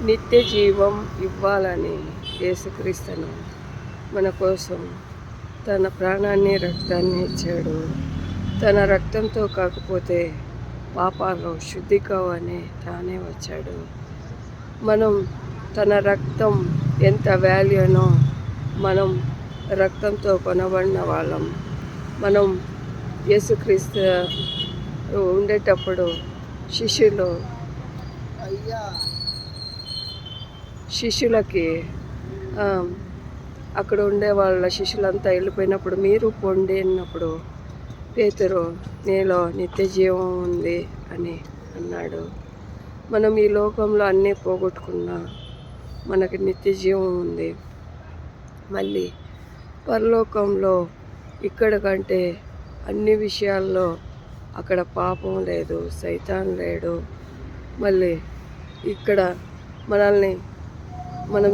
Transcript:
నిత్య జీవం ఇవ్వాలని యేసుక్రీస్తును మన కోసం తన ప్రాణాన్ని రక్తాన్ని ఇచ్చాడు. తన రక్తంతో కాకపోతే పాపాలు శుద్ధి కావని తానే వచ్చాడు. మనం తన రక్తం ఎంత వాల్యూనో మనం రక్తంతో కొనబడిన వాళ్ళం. మనం యేసుక్రీస్తు ఉండేటప్పుడు శిష్యులకి అక్కడ ఉండే వాళ్ళ శిష్యులంతా వెళ్ళిపోయినప్పుడు మీరు పొండి అన్నప్పుడు పేతురు నీలో నిత్య జీవం ఉంది అని అన్నాడు. మనం ఈ లోకంలో అన్నీ పోగొట్టుకున్నా మనకి నిత్య జీవం ఉంది. మళ్ళీ పరలోకంలో ఇక్కడ కంటే అన్ని విషయాల్లో అక్కడ పాపం లేదు, సైతాన్ లేడు. మళ్ళీ ఇక్కడ మనం